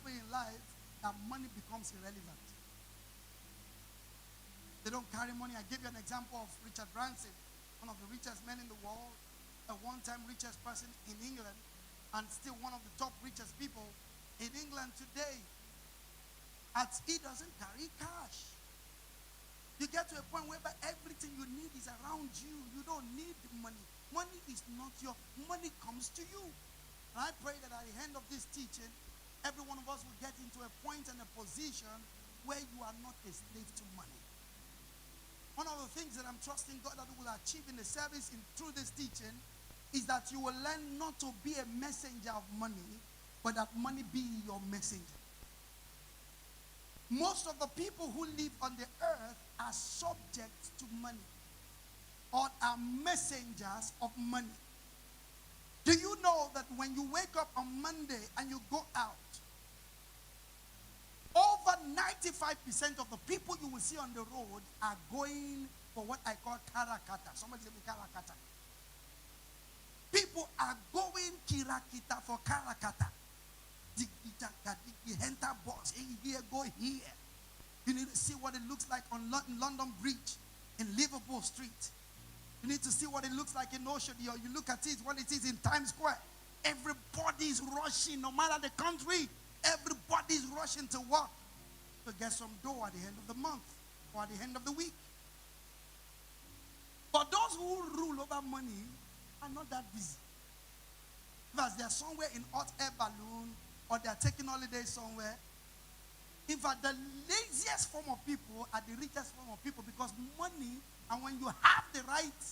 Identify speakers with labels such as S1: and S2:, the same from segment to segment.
S1: halfway in life that money becomes irrelevant. They don't carry money. I gave you an example of Richard Branson, one of the richest men in the world, a one-time richest person in England, and still one of the top richest people in England today. He doesn't carry cash. You get to a point where everything you need is around you. You don't need money. Money is not your, money comes to you. And I pray that at the end of this teaching, every one of us will get into a point and a position where you are not a slave to money. One of the things that I'm trusting God that we will achieve in the service through this teaching is that you will learn not to be a messenger of money, but that money be your messenger. Most of the people who live on the earth are subject to money or are messengers of money. Do you know that when you wake up on Monday and you go out, over 95% of the people you will see on the road are going for what I call karakata. Somebody say karakata. People are going kirakita for karakata. The enter box. Here, go here. You need to see what it looks like on London Bridge, in Liverpool Street. You need to see what it looks like in Ocean. Or you look at it, what it is in Times Square. Everybody is rushing, no matter the country. Everybody is rushing to work to get some dough at the end of the month or at the end of the week. But those who rule over money are not that busy. Because they are somewhere in hot air balloon or they are taking holidays somewhere. In fact, the laziest form of people are the richest form of people, because money, and when you have the right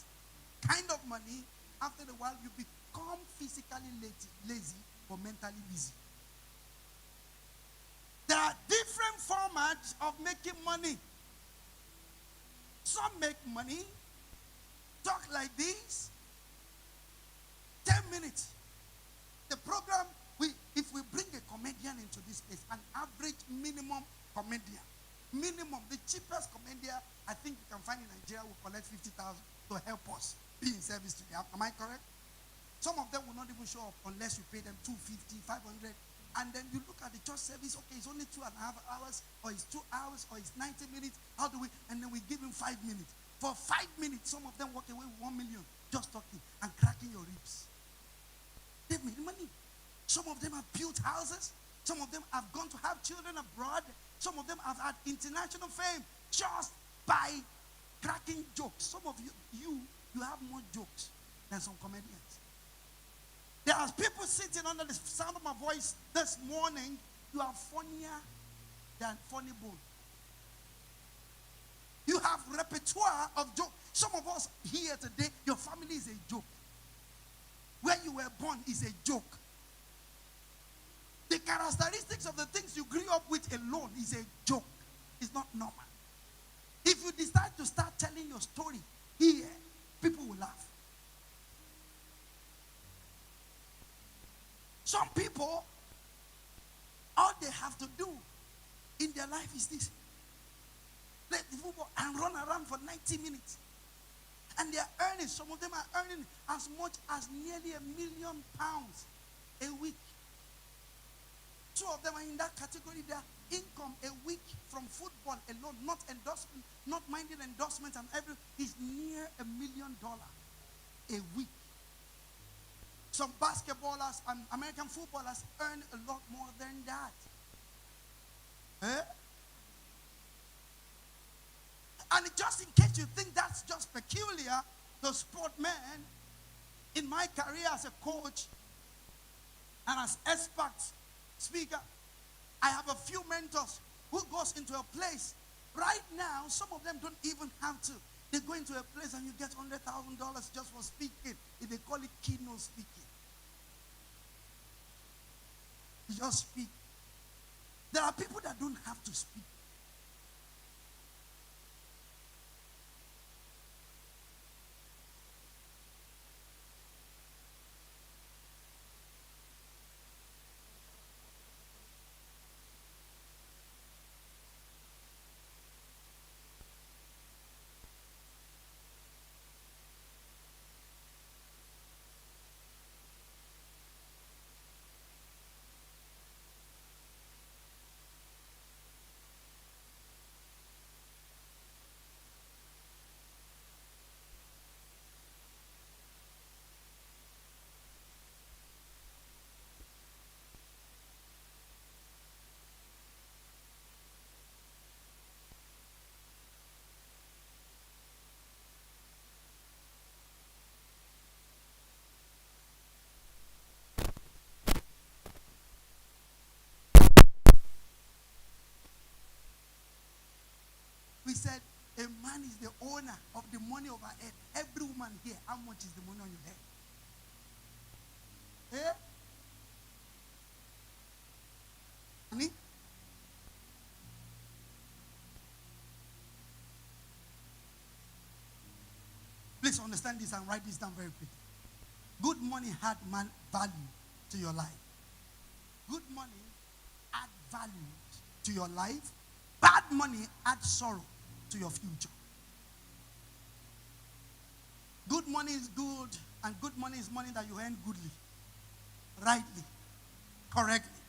S1: kind of money, after a while you become physically lazy or mentally busy. There are different formats of making money. Some make money, talk like this, 10 minutes. The program, if we bring a comedian into this place, an average minimum comedian, the cheapest comedian I think you can find in Nigeria will collect 50,000 to help us be in service today. Am I correct? Some of them will not even show up unless you pay them 250, 500. And then you look at the church service, okay, it's only 2.5 hours, or it's 2 hours, or it's 90 minutes. How do we? And then we give him 5 minutes. For 5 minutes, some of them walk away with 1 million just talking and cracking your ribs. They've made money. Some of them have built houses. Some of them have gone to have children abroad. Some of them have had international fame just by cracking jokes. Some of you have more jokes than some comedians. There are people sitting under the sound of my voice this morning. You are funnier than funny bone. You have repertoire of jokes. Some of us here today, your family is a joke. Where you were born is a joke. The characteristics of the things you grew up with alone is a joke. It's not normal. If you decide to start telling your story here, people will laugh. Some people, all they have to do in their life is this: play the football and run around for 90 minutes. And they are earning, some of them are earning as much as nearly £1 million a week. Two of them are in that category. Their income a week from football alone, not endorsement, not minding endorsements and everything, is near $1 million a week. Some basketballers and American footballers earn a lot more than that. And just in case you think that's just peculiar to sportmen, in my career as a coach and as expert speaker, I have a few mentors who goes into a place. Right now, some of them don't even have to. They go into a place and you get $100,000 just for speaking. They call it keynote speaking. You just speak. There are people that don't have to speak. said, a man is the owner of the money of our head. Every woman here, how much is the money on your head? Eh? Money? Please understand this and write this down very quickly. Good money had value to your life. Good money add value to your life. Bad money adds sorrow to your future. Good money is good, and good money is money that you earn goodly, rightly, correctly.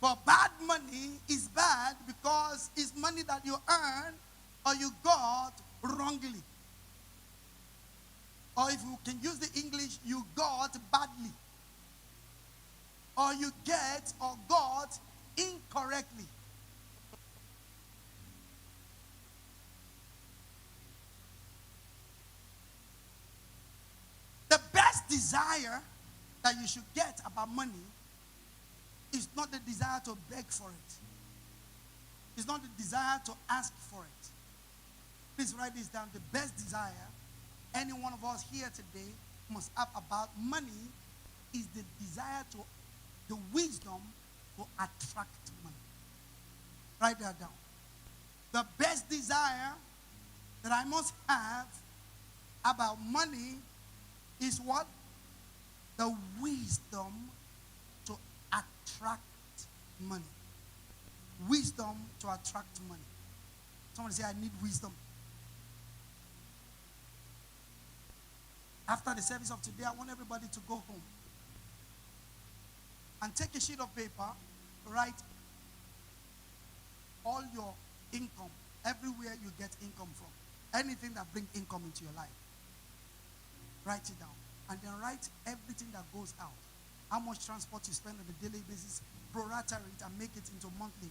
S1: But bad money is bad because it's money that you earn or you got wrongly. Or if you can use the English, you got badly. Or you get or got incorrectly. The best desire that you should get about money is not the desire to beg for it. It's not the desire to ask for it. Please write this down. The best desire any one of us here today must have about money is the desire to, the wisdom to attract money. Write that down. The best desire that I must have about money is what? The wisdom to attract money. Wisdom to attract money. Somebody say, I need wisdom. After the service of today, I want everybody to go home and take a sheet of paper, write all your income, everywhere you get income from, anything that brings income into your life. Write it down. And then write everything that goes out. How much transport you spend on a daily basis, prorate it and make it into monthly.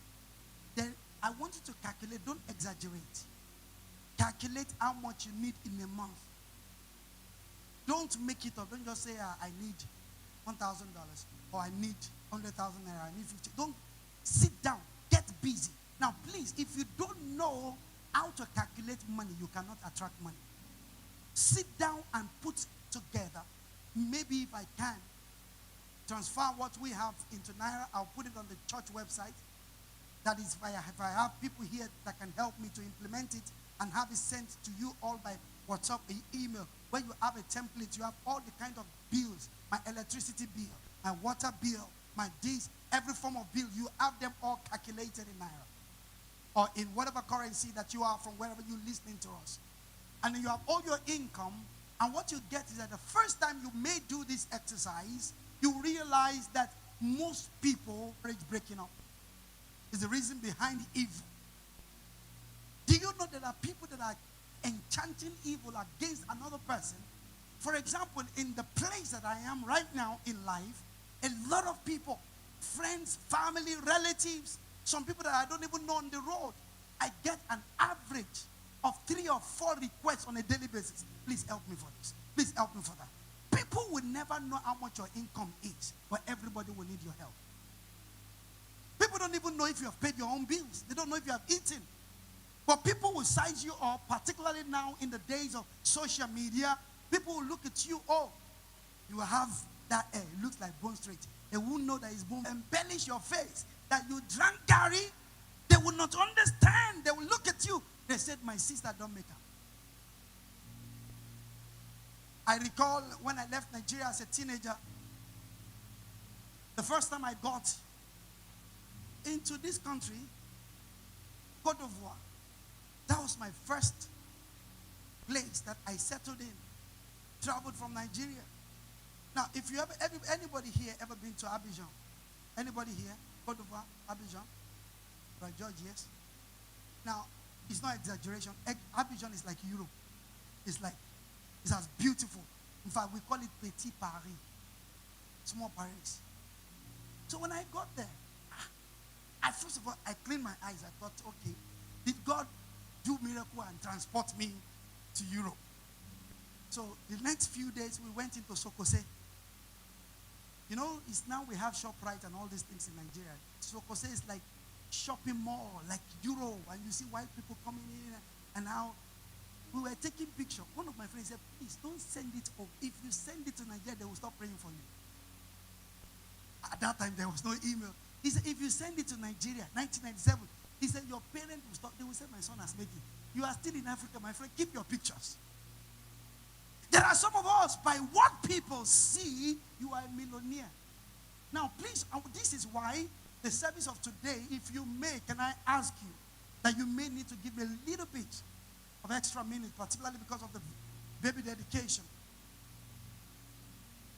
S1: Then I want you to calculate, don't exaggerate. Calculate how much you need in a month. Don't make it up. Don't just say, I need $1,000 or I need 100,000 naira. I need 50. Don't sit down. Get busy. Now, please, if you don't know how to calculate money, you cannot attract money. Sit down and put together. Maybe if I can transfer what we have into naira, I'll put it on the church website. That is, if I have people here that can help me to implement it and have it sent to you all by WhatsApp, email, where you have a template, you have all the kind of bills, my electricity bill, my water bill, my this, every form of bill, you have them all calculated in naira or in whatever currency that you are from wherever you're listening to us. And then you have all your income, and what you get is that the first time you may do this exercise, you realize that most people are breaking up. Is the reason behind evil. Do you know there are people that are enchanting evil against another person? For example, in the place that I am right now in life, a lot of people, friends, family, relatives, some people that I don't even know on the road, I get an average of 3 or 4 requests on a daily basis. Please help me for this. Please help me for that. People will never know how much your income is, but everybody will need your help. People don't even know if you have paid your own bills. They don't know if you have eaten. But people will size you up, particularly now in the days of social media. People will look at you, oh, you have that hair. It looks like bone straight. They won't know that it's bone. Embellish your face. That you drank Gary. They will not understand. They will look at you. They said, my sister don't make her. I recall when I left Nigeria as a teenager, the first time I got into this country, Côte d'Ivoire. That was my first place that I settled in. Traveled from Nigeria. Now, if you ever, anybody here ever been to Abidjan? Anybody here? Côte d'Ivoire, Abidjan? Right, George, yes? Now, it's not exaggeration. Abidjan is like Europe. It's as beautiful. In fact, we call it Petit Paris. Small Paris. So when I got there, first of all, I cleaned my eyes. I thought, okay, did God do miracle and transport me to Europe? So the next few days, we went into Sokose. You know, it's now we have ShopRite and all these things in Nigeria. Sokose is like shopping mall like Europe, and you see white people coming in, and now we were taking pictures. One of my friends said, please don't send it home. If you send it to Nigeria, they will stop praying for you. At that time, there was no email. He said, if you send it to Nigeria, 1997, he said, your parents will stop. They will say, my son has made it. You are still in Africa, my friend. Keep your pictures. There are some of us, by what people see, you are a millionaire. Now, please, this is why the service of today, if you may, can I ask you that you may need to give me a little bit of extra minute, particularly because of the baby dedication.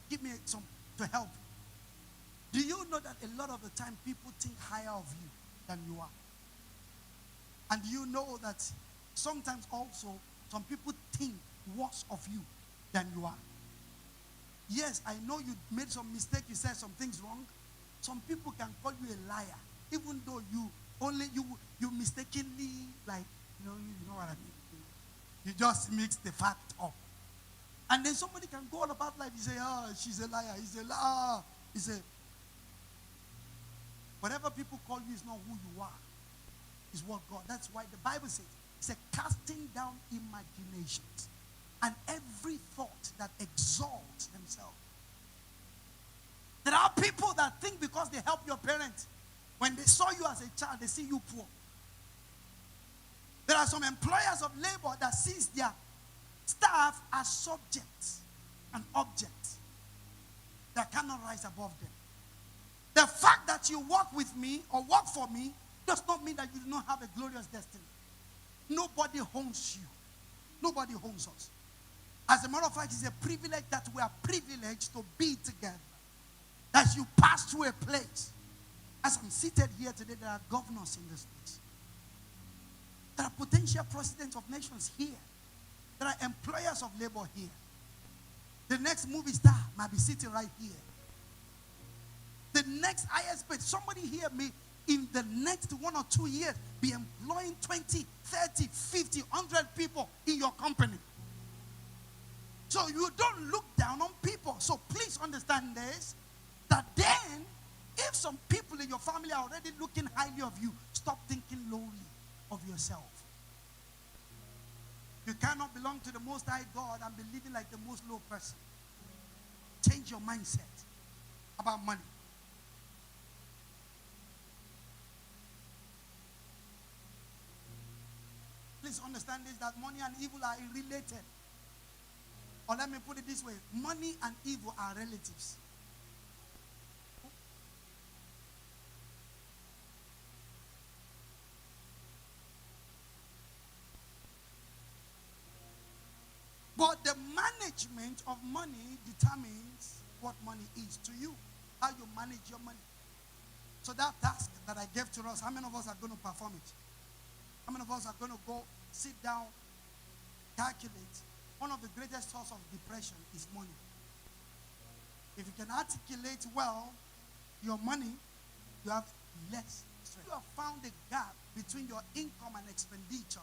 S1: Give me some to help. Do you know that a lot of the time people think higher of you than you are? And do you know that sometimes also some people think worse of you than you are? Yes, I know you made some mistake, you said some things wrong. Some people can call you a liar, even though you mistakenly, like, you know what I mean. You just mix the fact up. And then somebody can go on about life. You say, oh, she's a liar. He's a liar. Whatever people call you is not who you are. It's what God. That's why the Bible says, it's a casting down imaginations and every thought that exalts themselves. There are people that think because they help your parents, when they saw you as a child, they see you poor. There are some employers of labor that sees their staff as subjects and objects that cannot rise above them. The fact that you work with me or work for me does not mean that you do not have a glorious destiny. Nobody owns you. Nobody owns us. As a matter of fact, it's a privilege that we are privileged to be together. As you pass through a place. As I'm seated here today, there are governors in this place. There are potential presidents of nations here. There are employers of labor here. The next movie star might be sitting right here. The next ISP, somebody here may, in the next 1 or 2 years, be employing 20, 30, 50, 100 people in your company. So you don't look down on people. So please understand this, that then, if some people in your family are already looking highly of you, stop thinking lowly of yourself. You cannot belong to the Most High God and be living like the most low person. Change your mindset about money. Please understand this, that money and evil are related. Or let me put it this way, money and evil are relatives. But the management of money determines what money is to you, how you manage your money. So that task that I gave to us, how many of us are going to perform it? How many of us are going to go sit down, calculate? One of the greatest sources of depression is money. If you can articulate well your money, you have less stress. You have found a gap between your income and expenditure.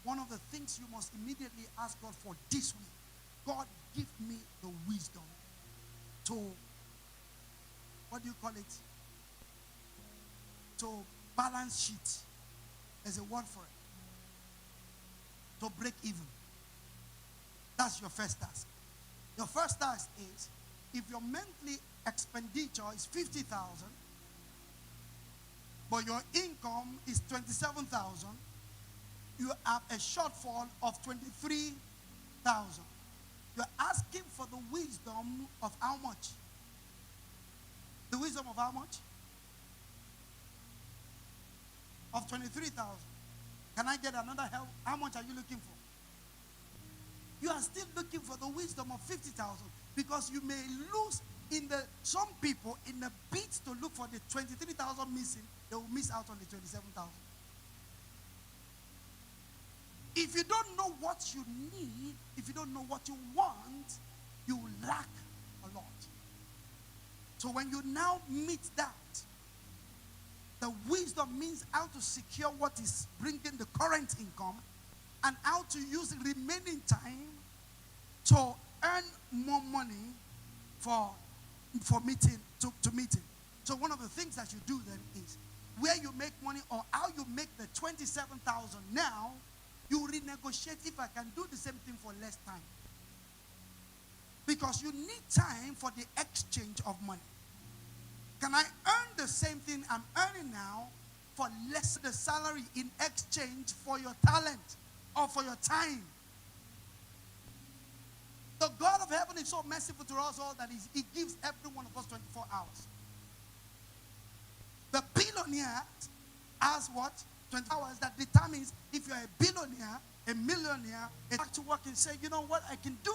S1: One of the things you must immediately ask God for this week, God, give me the wisdom to, what do you call it? To balance sheet. There's a word for it. To break even. That's your first task. Your first task is, if your monthly expenditure is 50,000, but your income is 27,000, you have a shortfall of 23,000. You're asking for the wisdom of how much? The wisdom of how much? Of 23,000. Can I get another help? How much are you looking for? You are still looking for the wisdom of 50,000, because you may lose some people in the bid to look for the 23,000 missing, they will miss out on the 27,000. If you don't know what you need, if you don't know what you want, you will lack a lot. So when you now meet that, the wisdom means how to secure what is bringing the current income and how to use the remaining time to earn more money for meeting, to meet it. So one of the things that you do then is where you make money or how you make the 27,000 now, you renegotiate if I can do the same thing for less time. Because you need time for the exchange of money. Can I earn the same thing I'm earning now for less the salary in exchange for your talent or for your time? The God of heaven is so merciful to us all that He gives every one of us 24 hours. The billionaire has what? 20 hours that determines if you're a billionaire, a millionaire, back to work and say, you know what, I can do.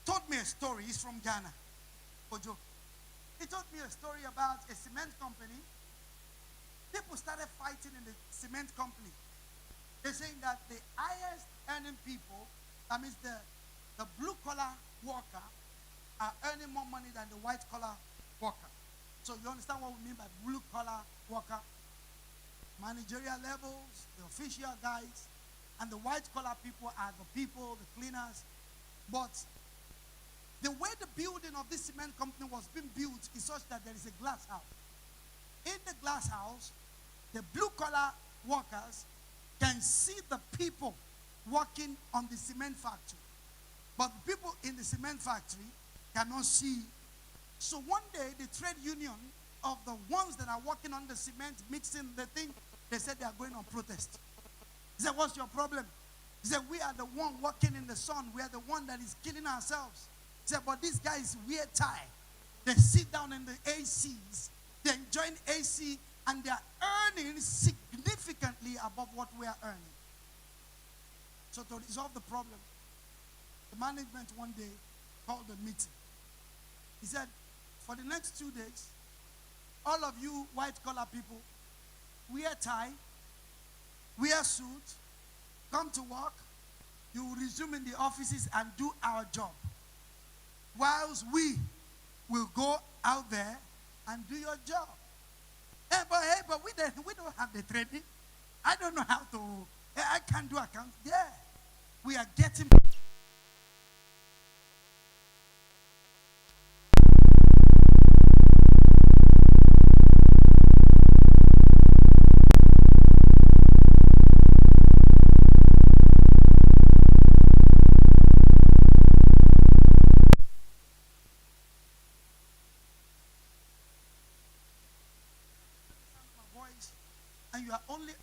S1: Told me a story. He's from Ghana. Ojo. He told me a story about a cement company. People started fighting in the cement company. They're saying that the highest earning people, that means the blue collar worker, are earning more money than the white collar worker. So you understand what we mean by blue collar worker? Managerial levels, the official guys, and the white collar people are the people, the cleaners. But the way the building of this cement company was being built is such that there is a glass house. In the glass house, the blue collar workers can see the people working on the cement factory. But the people in the cement factory cannot see. So one day, the trade union of the ones that are working on the cement, mixing the thing, they said they are going on protest. He said, what's your problem? He said, we are the one working in the sun. We are the one that is killing ourselves. He said, but these guys wear tie. They sit down in the ACs. They enjoy AC, and they are earning significantly above what we are earning. So to resolve the problem, the management one day called a meeting. He said, for the next 2 days, all of you white-collar people, wear tie, wear suit, come to work, you will resume in the offices and do our job. Whilst we will go out there and do your job. Hey, but we don't have the training. I don't know how to, I can't do accounts. Yeah, we are getting.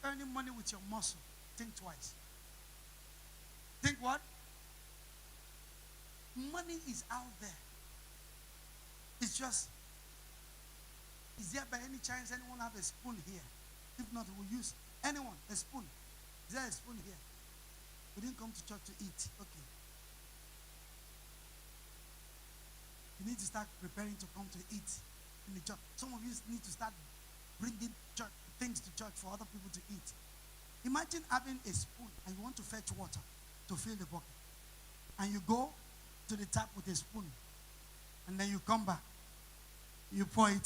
S1: earning money with your muscle, think twice. Think what? Money is out there. It's just, is there by any chance anyone have a spoon here? If not, we'll use anyone, a spoon. Is there a spoon here? We didn't come to church to eat. Okay. You need to start preparing to come to eat in the church. Some of you need to start bringing things to church for other people to eat. Imagine having a spoon and you want to fetch water to fill the bucket. And you go to the tap with a spoon. And then you come back. You pour it